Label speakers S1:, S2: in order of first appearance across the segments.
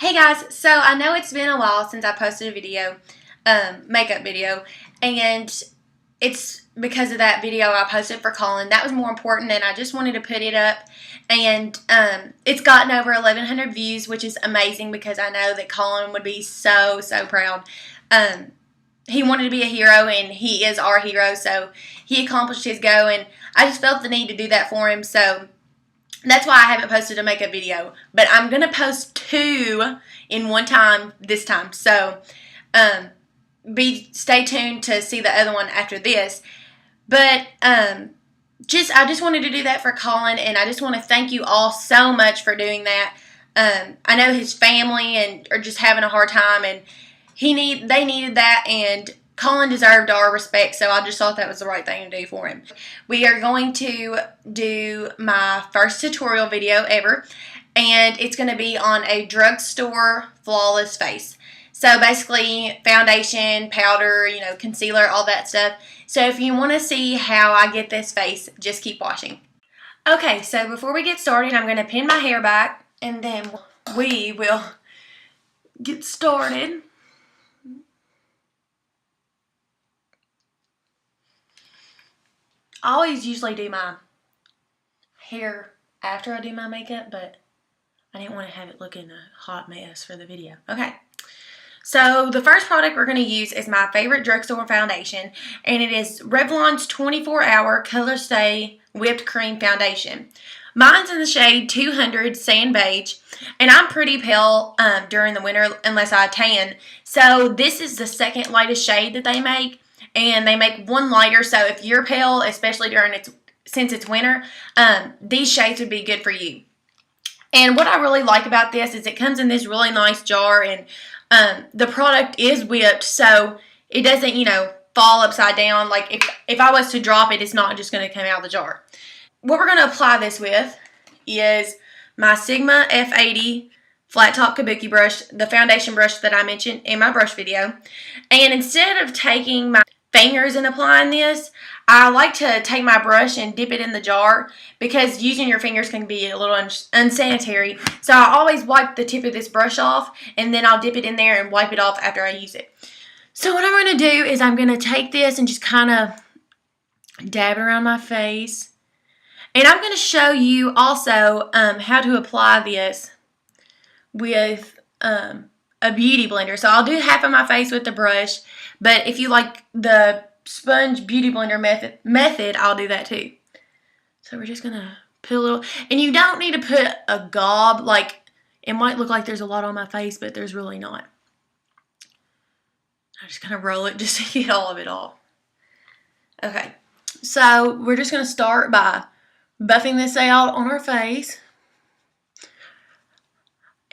S1: Hey guys, so I know it's been a while since I posted a video, makeup video, and it's because of that video I posted for Colin. That was more important, and I just wanted to put it up, and it's gotten over 1,100 views, which is amazing because I know that Colin would be so proud. He wanted to be a hero, and he is our hero, so he accomplished his goal, and I just felt the need to do that for him, so that's why I haven't posted a makeup video. But I'm going to post 2 in one time this time. So stay tuned to see the other one after this. But I just wanted to do that for Colin. And I just want to thank you all so much for doing that. I know his family are just having a hard time. And they needed that. And Colin deserved our respect, so I just thought that was the right thing to do for him. We are going to do my first tutorial video ever, and it's going to be on a drugstore flawless face. So basically foundation, powder, concealer, all that stuff. So if you want to see how I get this face, just keep watching. Okay, so before we get started, I'm going to pin my hair back, and then we will get started. I always usually do my hair after I do my makeup, but I didn't want to have it looking a hot mess for the video. Okay, so the first product we're going to use is my favorite drugstore foundation, and it is Revlon's 24-Hour ColorStay Whipped Cream Foundation. Mine's in the shade 200 Sand Beige, and I'm pretty pale during the winter unless I tan, so this is the second lightest shade that they make. And they make one lighter, so if you're pale, especially since it's winter, these shades would be good for you. And what I really like about this is it comes in this really nice jar, and the product is whipped, so it doesn't, fall upside down. Like if I was to drop it, it's not just going to come out of the jar. What we're going to apply this with is my Sigma F80 flat top kabuki brush, the foundation brush that I mentioned in my brush video. And instead of taking my fingers and applying this, I like to take my brush and dip it in the jar because using your fingers can be a little unsanitary. So I always wipe the tip of this brush off, and then I'll dip it in there and wipe it off after I use it. So what I'm going to do is I'm going to take this and just kind of dab it around my face. And I'm going to show you also how to apply this with a beauty blender. So I'll do half of my face with the brush, but if you like the sponge beauty blender method, I'll do that too. So we're just gonna put a little, and you don't need to put a gob. Like, it might look like there's a lot on my face, but there's really not. I'm just gonna roll it just to get all of it off. Okay, so we're just gonna start by buffing this out on our face.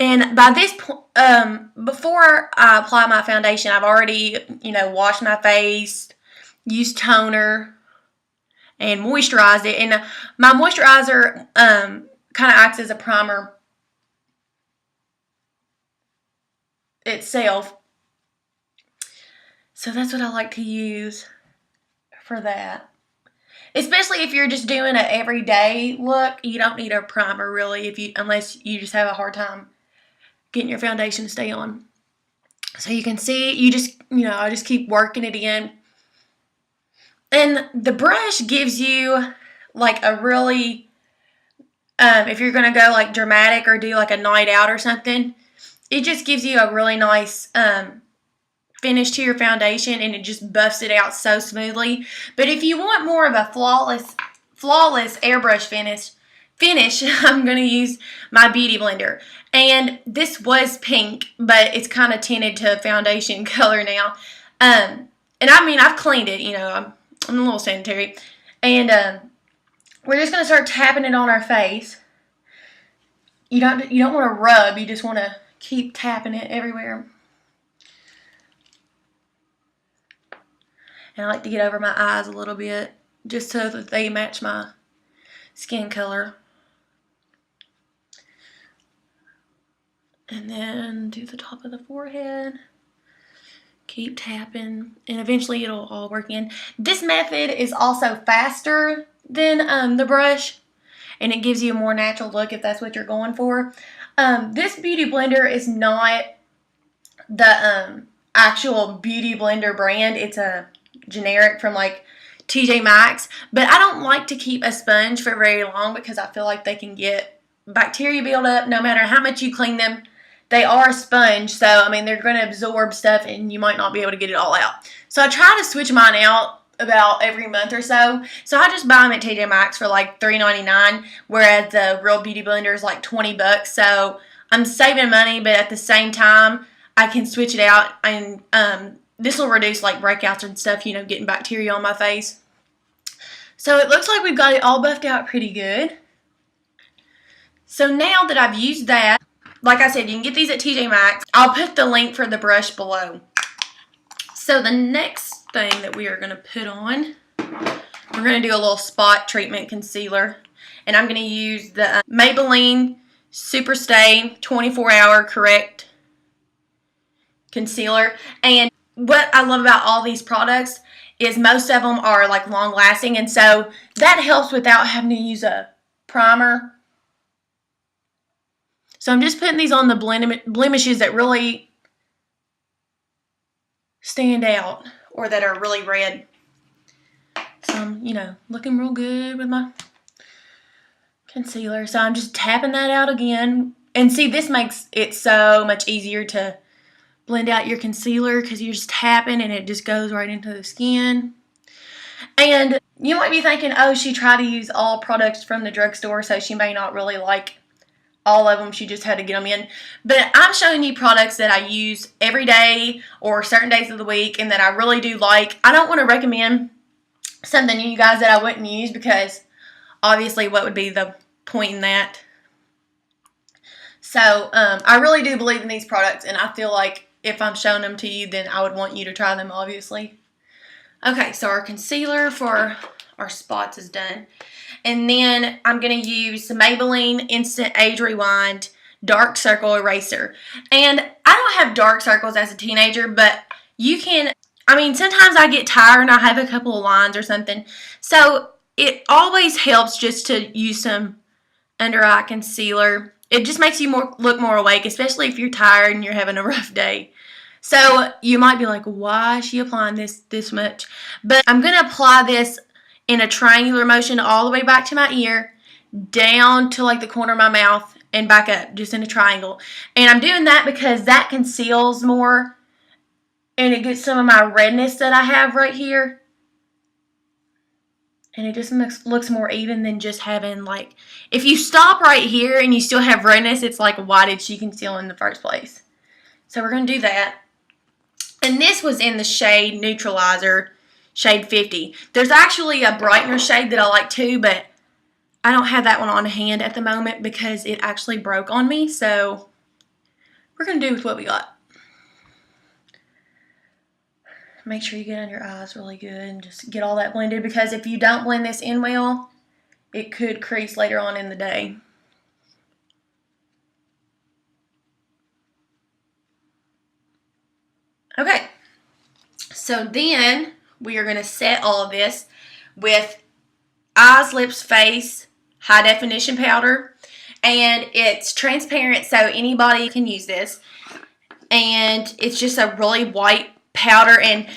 S1: And by this point, before I apply my foundation, I've already, washed my face, used toner, and moisturized it. And my moisturizer kind of acts as a primer itself. So that's what I like to use for that. Especially if you're just doing an everyday look, you don't need a primer really unless you just have a hard time getting your foundation to stay on. So you can see, I just keep working it in. And the brush gives you like a really, if you're going to go like dramatic or do like a night out or something, it just gives you a really nice finish to your foundation, and it just buffs it out so smoothly. But if you want more of a flawless airbrush finish, I'm going to use my beauty blender. And this was pink, but it's kind of tinted to foundation color now. And I mean, I've cleaned it, I'm a little sanitary. And we're just going to start tapping it on our face. You don't want to rub, you just want to keep tapping it everywhere. And I like to get over my eyes a little bit, just so that they match my skin color. And then do the top of the forehead. Keep tapping, and eventually it'll all work in. This method is also faster than the brush, and it gives you a more natural look if that's what you're going for. This beauty blender is not the actual beauty blender brand. It's a generic from like TJ Maxx, but I don't like to keep a sponge for very long because I feel like they can get bacteria buildup no matter how much you clean them. They are a sponge, so I mean they're going to absorb stuff and you might not be able to get it all out. So I try to switch mine out about every month or so. So I just buy them at TJ Maxx for like $3.99, whereas the real beauty blender is like $20. So I'm saving money, but at the same time I can switch it out, and this will reduce like breakouts and stuff, you know, getting bacteria on my face. So it looks like we've got it all buffed out pretty good. So now that I've used that, like I said, you can get these at TJ Maxx. I'll put the link for the brush below. So the next thing that we are going to put on, we're going to do a little spot treatment concealer. And I'm going to use the Maybelline Stay 24-Hour Correct Concealer. And what I love about all these products is most of them are like long lasting, and so that helps without having to use a primer. So I'm just putting these on the blemishes that really stand out or that are really red. So I'm, you know, looking real good with my concealer. So I'm just tapping that out again. And see, this makes it so much easier to blend out your concealer because you're just tapping and it just goes right into the skin. And you might be thinking, oh, she tried to use all products from the drugstore, so she may not really like all of them. She just had to get them in. But I'm showing you products that I use every day or certain days of the week and that I really do like. I don't want to recommend something to you guys that I wouldn't use because obviously what would be the point in that? So I really do believe in these products, and I feel like if I'm showing them to you, then I would want you to try them, obviously. Okay, so our concealer for our spots is done. And then I'm going to use the Maybelline Instant Age Rewind Dark Circle Eraser. And I don't have dark circles as a teenager, but you can, I mean, sometimes I get tired and I have a couple of lines or something. So it always helps just to use some under eye concealer. It just makes you look more awake, especially if you're tired and you're having a rough day. So you might be like, why is she applying this much? But I'm going to apply this in a triangular motion all the way back to my ear, down to like the corner of my mouth, and back up, just in a triangle. And I'm doing that because that conceals more, and it gets some of my redness that I have right here. And it just looks more even than just having like, if you stop right here and you still have redness, it's like, why did she conceal in the first place? So we're going to do that. And this was in the shade Neutralizer, shade 50. There's actually a brightener shade that I like too, but I don't have that one on hand at the moment because it actually broke on me. So we're going to do with what we got. Make sure you get under your eyes really good and just get all that blended, because if you don't blend this in well, it could crease later on in the day. Okay, so then we are going to set all of this with Eyes, Lips, Face High Definition Powder. And it's transparent, so anybody can use this. And it's just a really white powder, and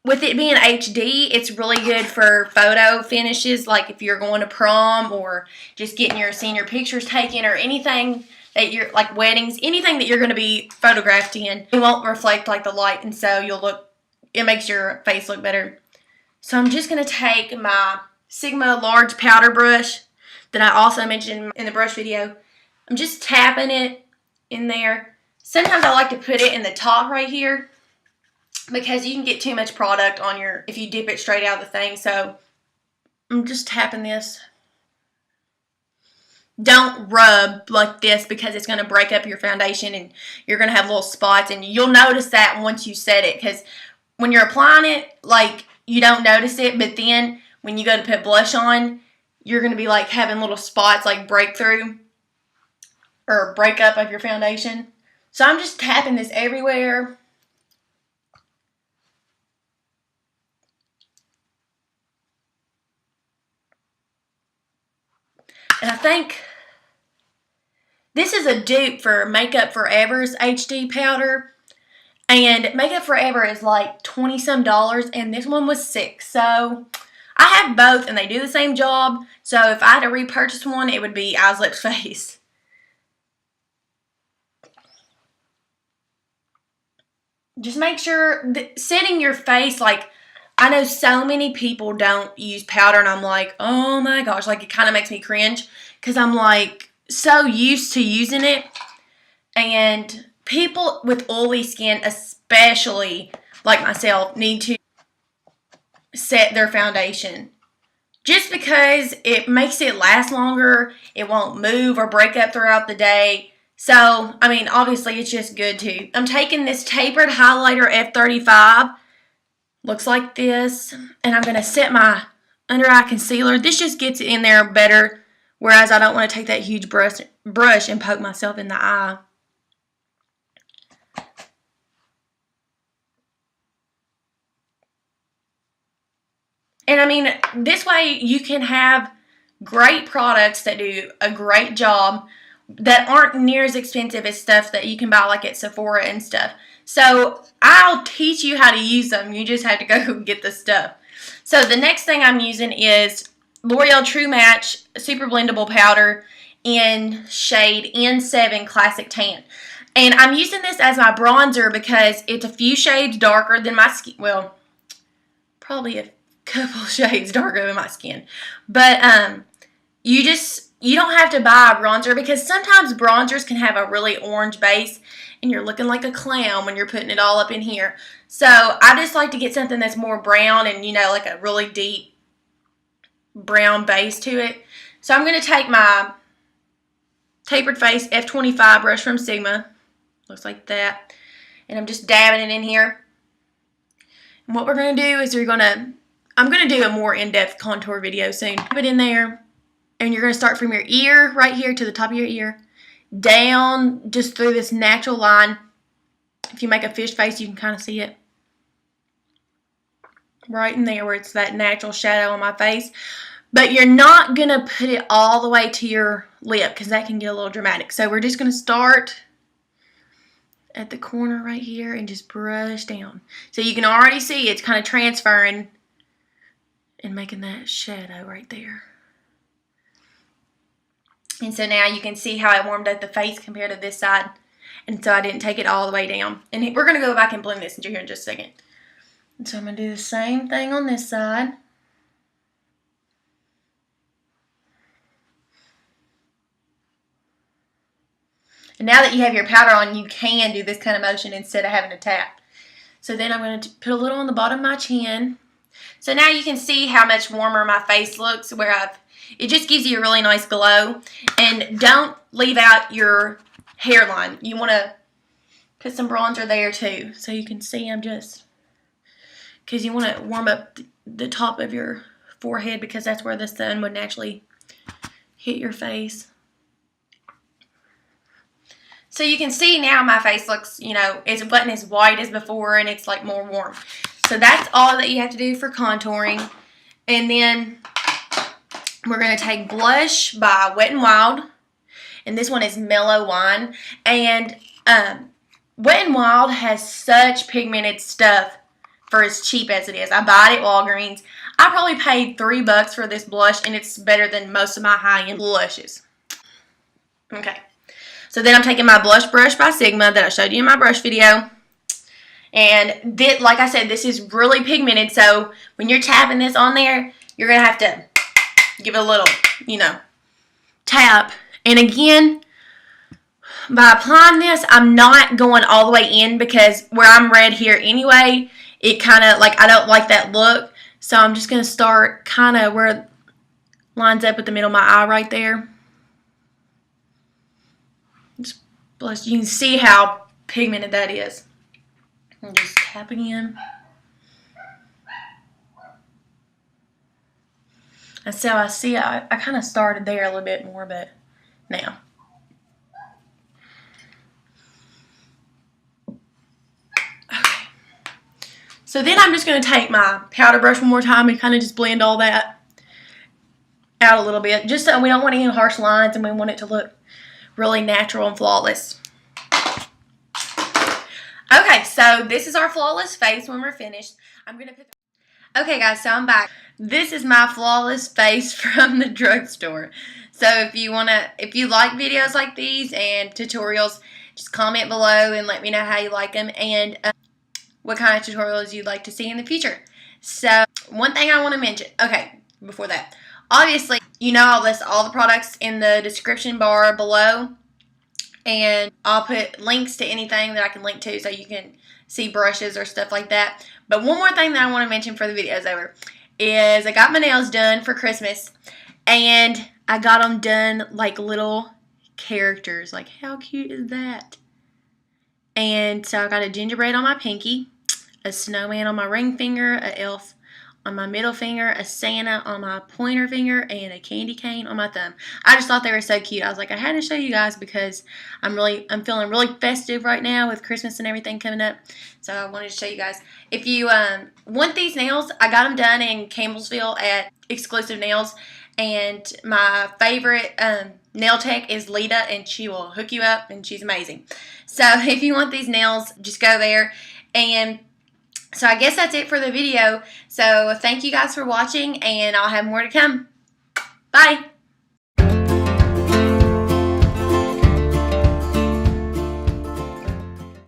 S1: with it being HD, it's really good for photo finishes, like if you're going to prom or just getting your senior pictures taken or anything that you're, like weddings, anything that you're going to be photographed in. It won't reflect like the light, and so it makes your face look better. So I'm just going to take my Sigma large powder brush that I also mentioned in the brush video. I'm just tapping it in there. Sometimes I like to put it in the top right here, because you can get too much product on if you dip it straight out of the thing. So I'm just tapping this. Don't rub like this because it's going to break up your foundation and you're going to have little spots, and you'll notice that once you set it, because when you're applying it, like, you don't notice it, but then when you go to put blush on, you're going to be like having little spots like break through or break up of your foundation. So I'm just tapping this everywhere. And I think This is a dupe for Makeup Forever's HD powder. And Makeup Forever is like $20-some, and this one was $6. So I have both, and they do the same job. So if I had to repurchase one, it would be Eyes, Lips, Face. Just make sure that setting your face, like, I know so many people don't use powder, and I'm like, oh my gosh, like, it kind of makes me cringe, because I'm like so used to using it. And people with oily skin, especially like myself, need to set their foundation. Just because it makes it last longer, it won't move or break up throughout the day. So, I mean, obviously it's just good too. I'm taking this tapered highlighter F35. Looks like this. And I'm going to set my under eye concealer. This just gets it in there better. Whereas I don't want to take that huge brush and poke myself in the eye. And I mean, this way you can have great products that do a great job that aren't near as expensive as stuff that you can buy like at Sephora and stuff. So I'll teach you how to use them. You just have to go get the stuff. So the next thing I'm using is L'Oreal True Match Super Blendable Powder in shade N7 Classic Tan. And I'm using this as my bronzer because it's a few shades darker than my skin. Well, probably a couple shades darker than my skin. But you don't have to buy a bronzer, because sometimes bronzers can have a really orange base and you're looking like a clown when you're putting it all up in here. So I just like to get something that's more brown and, you know, like a really deep brown base to it. So I'm going to take my Tapered Face F25 brush from Sigma. Looks like that. And I'm just dabbing it in here. And what we're going to do is I'm going to do a more in-depth contour video soon. Put it in there, and you're going to start from your ear right here to the top of your ear, down just through this natural line. If you make a fish face, you can kind of see it. Right in there where it's that natural shadow on my face. But you're not going to put it all the way to your lip, because that can get a little dramatic. So we're just going to start at the corner right here and just brush down. So you can already see it's kind of transferring and making that shadow right there. And so now you can see how it warmed up the face compared to this side. And so I didn't take it all the way down. And we're going to go back and blend this into here in just a second. And so I'm going to do the same thing on this side. And now that you have your powder on, you can do this kind of motion instead of having to tap. So then I'm going to put a little on the bottom of my chin. So now you can see how much warmer my face looks, where it just gives you a really nice glow. And don't leave out your hairline. You want to put some bronzer there too, so you can see because you want to warm up the top of your forehead, because that's where the sun would naturally hit your face. So you can see now my face looks, you know, it wasn't as white as before, and it's like more warm. So that's all that you have to do for contouring. And then we're going to take blush by Wet n Wild. And this one is Mellow Wine. And Wet n Wild has such pigmented stuff for as cheap as it is. I bought it at Walgreens. I probably paid $3 for this blush, and it's better than most of my high-end blushes. Okay. So then I'm taking my blush brush by Sigma that I showed you in my brush video. And like I said, this is really pigmented, so when you're tapping this on there, you're going to have to give it a little, you know, tap. And again, by applying this, I'm not going all the way in, because where I'm red here anyway, it kind of, like, I don't like that look. So I'm just going to start kind of where it lines up with the middle of my eye right there. Just blush. You can see how pigmented that is. I'm just tapping in. And so I see I kind of started there a little bit more, but now. Okay. So then I'm just going to take my powder brush one more time and kind of just blend all that out a little bit. Just so we don't want any harsh lines, and we want it to look really natural and flawless. Okay, so this is our flawless face when we're finished. I'm going to put... Okay guys, so I'm back. This is my flawless face from the drugstore. So if you like videos like these and tutorials, just comment below and let me know how you like them and what kind of tutorials you'd like to see in the future. So one thing I want to mention, okay, before that, obviously, you know I'll list all the products in the description bar below, and I'll put links to anything that I can link to so you can see brushes or stuff like that. But one more thing that I want to mention for the video's over is I got my nails done for Christmas, and I got them done like little characters. Like, how cute is that? And so I got a gingerbread on my pinky, a snowman on my ring finger, a elf on my middle finger, a Santa on my pointer finger, and a candy cane on my thumb. I just thought they were so cute. I was like, I had to show you guys because I'm feeling really festive right now with Christmas and everything coming up. So I wanted to show you guys. If you want these nails, I got them done in Campbellsville at Exclusive Nails. And my favorite nail tech is Lita, and she will hook you up, and she's amazing. So if you want these nails, just go there. And so I guess that's it for the video. So thank you guys for watching, and I'll have more to come. Bye!